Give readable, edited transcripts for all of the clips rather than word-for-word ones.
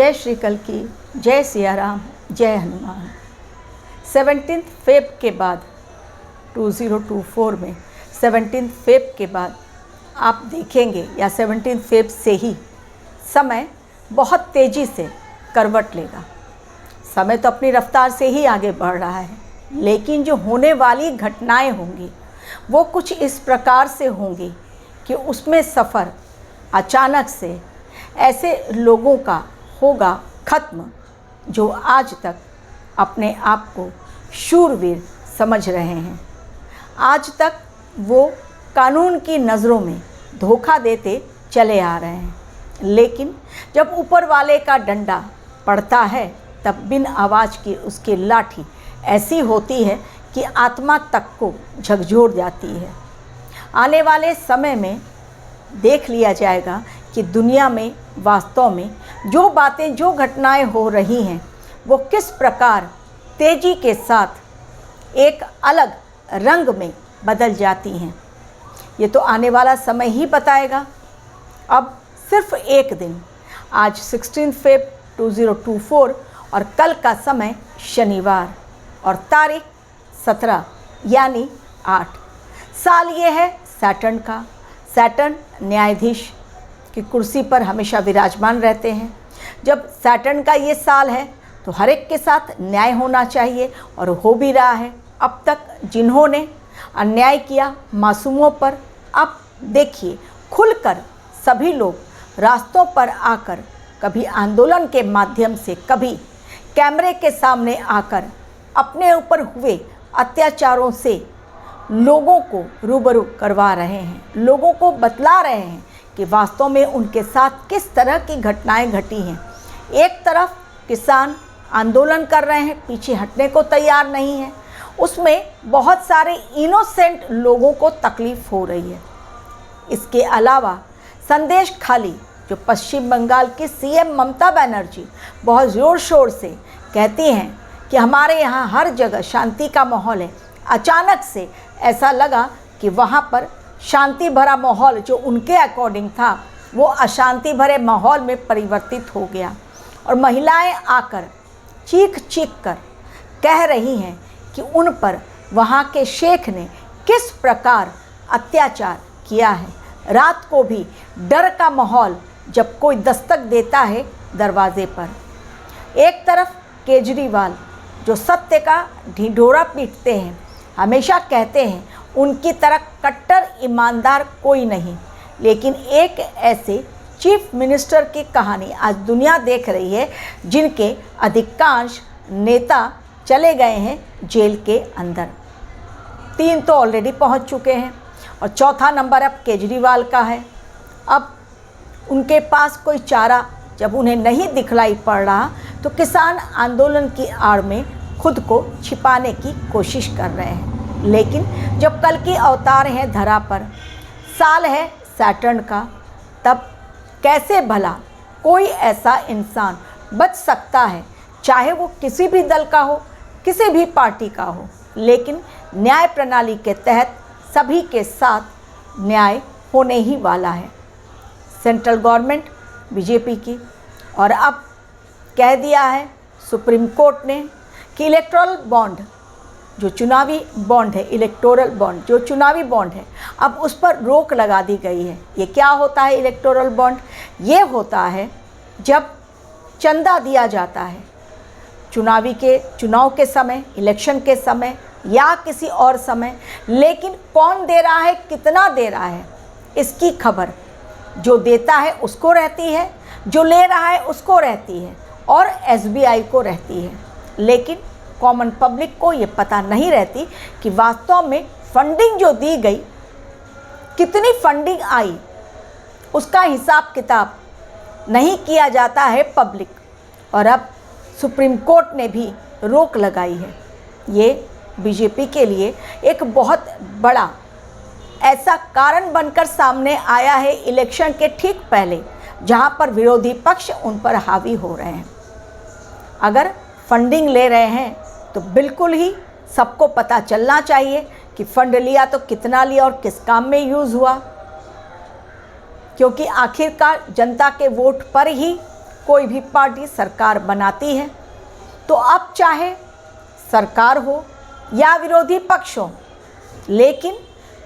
जय श्री कल की, जय सिया राम, जय हनुमान। 17 फेब के बाद 2024 में 17 फेब के बाद आप देखेंगे या 17 फेब से ही समय बहुत तेज़ी से करवट लेगा। समय तो अपनी रफ्तार से ही आगे बढ़ रहा है, लेकिन जो होने वाली घटनाएं होंगी वो कुछ इस प्रकार से होंगी कि उसमें सफ़र अचानक से ऐसे लोगों का होगा ख़त्म जो आज तक अपने आप को शूरवीर समझ रहे हैं। आज तक वो कानून की नज़रों में धोखा देते चले आ रहे हैं, लेकिन जब ऊपर वाले का डंडा पड़ता है तब बिन आवाज़ की उसकी लाठी ऐसी होती है कि आत्मा तक को झकझोर जाती है। आने वाले समय में देख लिया जाएगा कि दुनिया में वास्तव में जो बातें, जो घटनाएं हो रही हैं वो किस प्रकार तेज़ी के साथ एक अलग रंग में बदल जाती हैं। ये तो आने वाला समय ही बताएगा। अब सिर्फ एक दिन, आज 16 फेब 2024 और कल का समय शनिवार और तारीख 17 यानी 8। साल ये है सैटर्न का। सैटर्न न्यायाधीश की कुर्सी पर हमेशा विराजमान रहते हैं। जब सैटर्न का ये साल है तो हर एक के साथ न्याय होना चाहिए और हो भी रहा है। अब तक जिन्होंने अन्याय किया मासूमों पर, अब देखिए खुलकर सभी लोग रास्तों पर आकर, कभी आंदोलन के माध्यम से, कभी कैमरे के सामने आकर अपने ऊपर हुए अत्याचारों से लोगों को रूबरू करवा रहे हैं, लोगों को बतला रहे हैं कि वास्तव में उनके साथ किस तरह की घटनाएं घटी हैं। एक तरफ किसान आंदोलन कर रहे हैं, पीछे हटने को तैयार नहीं है, उसमें बहुत सारे इनोसेंट लोगों को तकलीफ़ हो रही है। इसके अलावा संदेश खाली जो पश्चिम बंगाल की सीएम ममता बनर्जी बहुत ज़ोर शोर से कहती हैं कि हमारे यहाँ हर जगह शांति का माहौल है, अचानक से ऐसा लगा कि वहाँ पर शांति भरा माहौल जो उनके अकॉर्डिंग था वो अशांति भरे माहौल में परिवर्तित हो गया। और महिलाएं आकर चीख चीख कर कह रही हैं कि उन पर वहाँ के शेख ने किस प्रकार अत्याचार किया है। रात को भी डर का माहौल जब कोई दस्तक देता है दरवाजे पर। एक तरफ केजरीवाल जो सत्य का ढिंढोरा पीटते हैं, हमेशा कहते हैं उनकी तरह कट्टर ईमानदार कोई नहीं, लेकिन एक ऐसे चीफ मिनिस्टर की कहानी आज दुनिया देख रही है जिनके अधिकांश नेता चले गए हैं जेल के अंदर। 3 तो ऑलरेडी पहुंच चुके हैं और चौथा नंबर अब केजरीवाल का है। अब उनके पास कोई चारा जब उन्हें नहीं दिखलाई पड़ रहा तो किसान आंदोलन की आड़ में खुद को छिपाने की कोशिश कर रहे हैं। लेकिन जब कल की अवतार हैं धरा पर, साल है सैटर्न का, तब कैसे भला कोई ऐसा इंसान बच सकता है, चाहे वो किसी भी दल का हो, किसी भी पार्टी का हो, लेकिन न्याय प्रणाली के तहत सभी के साथ न्याय होने ही वाला है। सेंट्रल गवर्नमेंट बीजेपी की, और अब कह दिया है सुप्रीम कोर्ट ने कि इलेक्टोरल बॉन्ड जो चुनावी बॉन्ड है, इलेक्टोरल बॉन्ड जो चुनावी बॉन्ड है, अब उस पर रोक लगा दी गई है। ये क्या होता है इलेक्टोरल बॉन्ड? ये होता है जब चंदा दिया जाता है चुनाव के समय, इलेक्शन के समय या किसी और समय, लेकिन कौन दे रहा है, कितना दे रहा है, इसकी खबर जो देता है उसको रहती है, जो ले रहा है उसको रहती है और एसबीआई को रहती है। लेकिन कॉमन पब्लिक को ये पता नहीं रहती कि वास्तव में फंडिंग जो दी गई, कितनी फंडिंग आई, उसका हिसाब किताब नहीं किया जाता है पब्लिक। और अब सुप्रीम कोर्ट ने भी रोक लगाई है। ये बीजेपी के लिए एक बहुत बड़ा ऐसा कारण बनकर सामने आया है इलेक्शन के ठीक पहले, जहां पर विरोधी पक्ष उन पर हावी हो रहे हैं। अगर फंडिंग ले रहे हैं तो बिल्कुल ही सबको पता चलना चाहिए कि फंड लिया तो कितना लिया और किस काम में यूज़ हुआ, क्योंकि आखिरकार जनता के वोट पर ही कोई भी पार्टी सरकार बनाती है तो अब चाहे सरकार हो या विरोधी पक्ष हो, लेकिन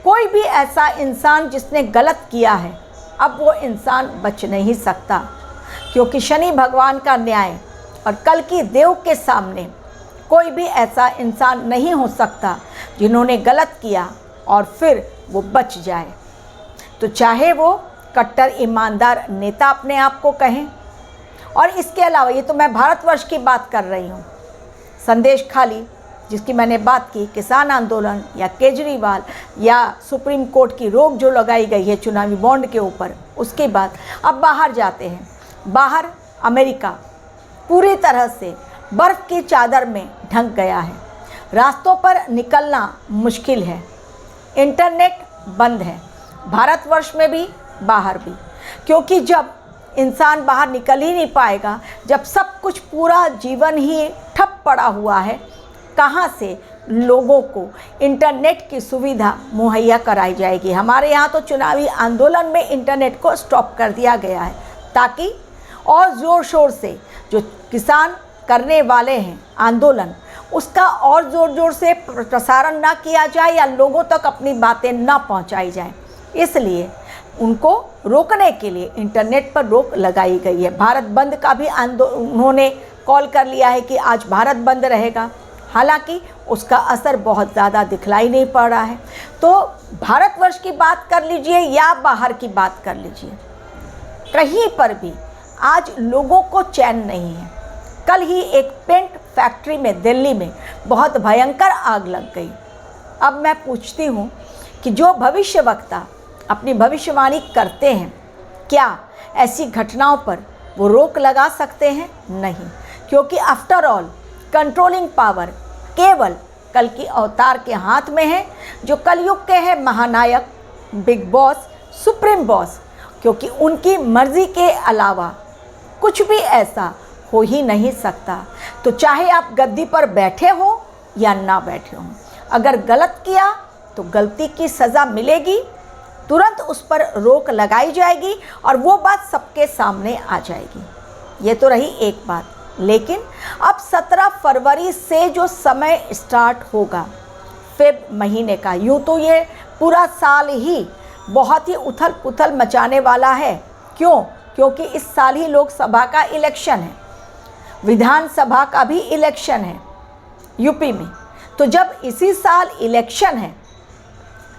कोई भी ऐसा इंसान जिसने गलत किया है अब वो इंसान बच नहीं सकता, क्योंकि शनि भगवान का न्याय और कल की देव के सामने कोई भी ऐसा इंसान नहीं हो सकता जिन्होंने गलत किया और फिर वो बच जाए। तो चाहे वो कट्टर ईमानदार नेता अपने आप को कहें, और इसके अलावा ये तो मैं भारतवर्ष की बात कर रही हूँ, संदेश खाली जिसकी मैंने बात की, किसान आंदोलन या केजरीवाल या सुप्रीम कोर्ट की रोक जो लगाई गई है चुनावी बॉन्ड के ऊपर, उसके बाद अब बाहर जाते हैं। बाहर अमेरिका पूरी तरह से बर्फ़ की चादर में ढंक गया है, रास्तों पर निकलना मुश्किल है, इंटरनेट बंद है, भारतवर्ष में भी बाहर भी, क्योंकि जब इंसान बाहर निकल ही नहीं पाएगा, जब सब कुछ पूरा जीवन ही ठप पड़ा हुआ है, कहाँ से लोगों को इंटरनेट की सुविधा मुहैया कराई जाएगी। हमारे यहाँ तो चुनावी आंदोलन में इंटरनेट को स्टॉप कर दिया गया है ताकि और ज़ोर शोर से जो किसान करने वाले हैं आंदोलन, उसका और ज़ोर से प्रसारण ना किया जाए या लोगों तक अपनी बातें ना पहुंचाई जाए। इसलिए उनको रोकने के लिए इंटरनेट पर रोक लगाई गई है। भारत बंद का भी उन्होंने कॉल कर लिया है कि आज भारत बंद रहेगा, हालांकि उसका असर बहुत ज़्यादा दिखलाई नहीं पड़ रहा है। तो भारतवर्ष की बात कर लीजिए या बाहर की बात कर लीजिए, कहीं पर भी आज लोगों को चैन नहीं है। कल ही एक पेंट फैक्ट्री में दिल्ली में बहुत भयंकर आग लग गई। अब मैं पूछती हूँ कि जो भविष्यवक्ता अपनी भविष्यवाणी करते हैं, क्या ऐसी घटनाओं पर वो रोक लगा सकते हैं? नहीं, क्योंकि आफ्टर ऑल कंट्रोलिंग पावर केवल कल की अवतार के हाथ में है, जो कलयुग के हैं महानायक, बिग बॉस, सुप्रीम बॉस, क्योंकि उनकी मर्जी के अलावा कुछ भी ऐसा हो ही नहीं सकता। तो चाहे आप गद्दी पर बैठे हो या ना बैठे हो, अगर गलत किया तो गलती की सज़ा मिलेगी, तुरंत उस पर रोक लगाई जाएगी और वो बात सबके सामने आ जाएगी। ये तो रही एक बात। लेकिन अब 17 फरवरी से जो समय स्टार्ट होगा फेब महीने का, यूँ तो ये पूरा साल ही बहुत ही उथल पुथल मचाने वाला है। क्यों? क्योंकि इस साल ही लोकसभा का इलेक्शन है, विधानसभा का भी इलेक्शन है यूपी में। तो जब इसी साल इलेक्शन है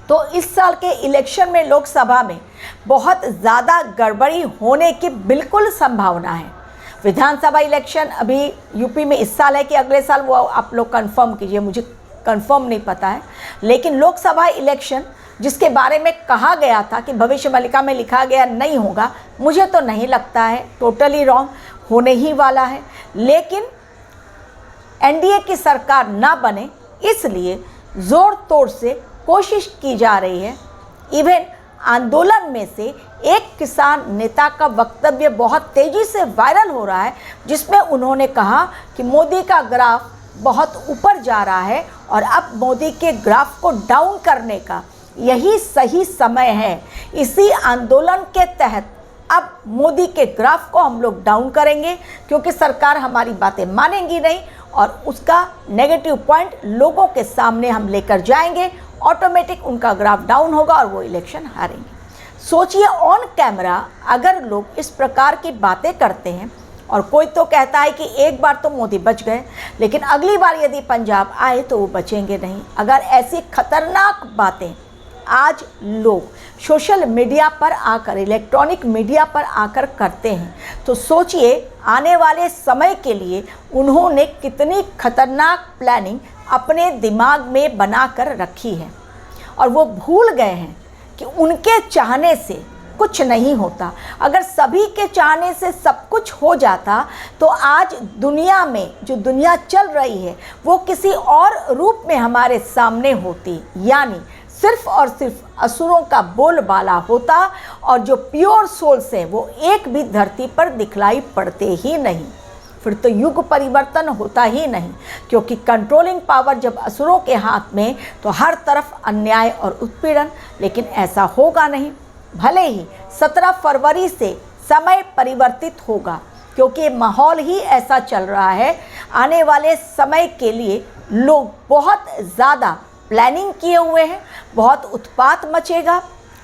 तो इस साल के इलेक्शन में लोकसभा में बहुत ज़्यादा गड़बड़ी होने की बिल्कुल संभावना है। विधानसभा इलेक्शन अभी यूपी में इस साल है कि अगले साल, वो आप लोग कंफर्म कीजिए, मुझे कंफर्म नहीं पता है। लेकिन लोकसभा इलेक्शन जिसके बारे में कहा गया था कि भविष्यवाणी में लिखा गया नहीं होगा, मुझे तो नहीं लगता है, टोटली रॉन्ग होने ही वाला है। लेकिन एनडीए की सरकार ना बने इसलिए ज़ोर तोड़ से कोशिश की जा रही है। इवन आंदोलन में से एक किसान नेता का वक्तव्य बहुत तेज़ी से वायरल हो रहा है, जिसमें उन्होंने कहा कि मोदी का ग्राफ बहुत ऊपर जा रहा है और अब मोदी के ग्राफ को डाउन करने का यही सही समय है। इसी आंदोलन के तहत अब मोदी के ग्राफ को हम लोग डाउन करेंगे, क्योंकि सरकार हमारी बातें मानेंगी नहीं और उसका नेगेटिव पॉइंट लोगों के सामने हम लेकर जाएंगे, ऑटोमेटिक उनका ग्राफ डाउन होगा और वो इलेक्शन हारेंगे। सोचिए ऑन कैमरा अगर लोग इस प्रकार की बातें करते हैं, और कोई तो कहता है कि एक बार तो मोदी बच गए, लेकिन अगली बार यदि पंजाब आए तो वो बचेंगे नहीं। अगर ऐसी खतरनाक बातें आज लोग सोशल मीडिया पर आकर, इलेक्ट्रॉनिक मीडिया पर आकर करते हैं, तो सोचिए आने वाले समय के लिए उन्होंने कितनी खतरनाक प्लानिंग अपने दिमाग में बनाकर रखी है। और वो भूल गए हैं कि उनके चाहने से कुछ नहीं होता। अगर सभी के चाहने से सब कुछ हो जाता तो आज दुनिया में जो दुनिया चल रही है वो किसी और रूप में हमारे सामने होती, यानी सिर्फ और सिर्फ असुरों का बोलबाला होता, और जो प्योर सोल्स हैं वो एक भी धरती पर दिखलाई पड़ते ही नहीं। फिर तो युग परिवर्तन होता ही नहीं, क्योंकि कंट्रोलिंग पावर जब असुरों के हाथ में तो हर तरफ अन्याय और उत्पीड़न। लेकिन ऐसा होगा नहीं। भले ही 17 फरवरी से समय परिवर्तित होगा, क्योंकि माहौल ही ऐसा चल रहा है। आने वाले समय के लिए लोग बहुत ज़्यादा प्लानिंग किए हुए हैं, बहुत उत्पात मचेगा।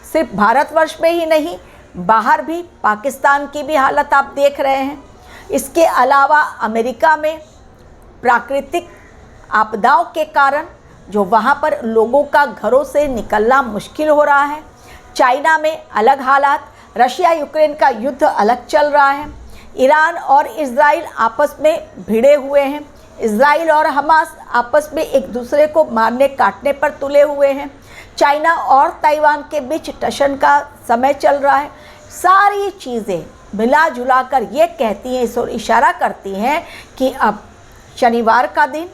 सिर्फ भारतवर्ष में ही नहीं, बाहर भी, पाकिस्तान की भी हालत आप देख रहे हैं। इसके अलावा अमेरिका में प्राकृतिक आपदाओं के कारण जो वहाँ पर लोगों का घरों से निकलना मुश्किल हो रहा है। चाइना में अलग हालात, रशिया यूक्रेन का युद्ध अलग चल रहा है। ईरान और इजराइल आपस में भिड़े हुए हैं। इजराइल और हमास आपस में एक दूसरे को मारने काटने पर तुले हुए हैं। चाइना और ताइवान के बीच टशन का समय चल रहा है। सारी चीज़ें मिला जुला कर ये कहती हैं, इस ओर इशारा करती हैं कि अब शनिवार का दिन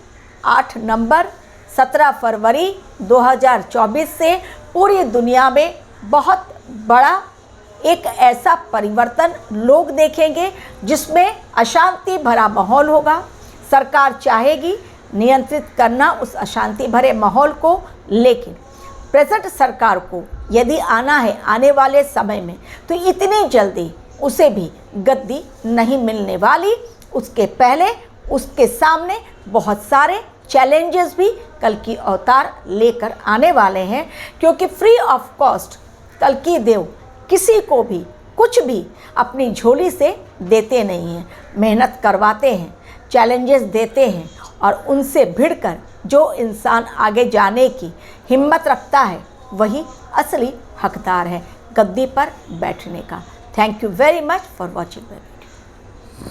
8 नवंबर 17 फरवरी 2024 से पूरी दुनिया में बहुत बड़ा एक ऐसा परिवर्तन लोग देखेंगे जिसमें अशांति भरा माहौल होगा। सरकार चाहेगी नियंत्रित करना उस अशांति भरे माहौल को, लेकिन प्रेजेंट सरकार को यदि आना है आने वाले समय में तो इतनी जल्दी उसे भी गद्दी नहीं मिलने वाली। उसके पहले उसके सामने बहुत सारे चैलेंजेस भी कल्कि अवतार लेकर आने वाले हैं, क्योंकि फ्री ऑफ कॉस्ट कल्कि देव किसी को भी कुछ भी अपनी झोली से देते नहीं हैं। मेहनत करवाते हैं, चैलेंजेस देते हैं और उनसे भिड़कर जो इंसान आगे जाने की हिम्मत रखता है वही असली हकदार है गद्दी पर बैठने का। Thank you very much for watching.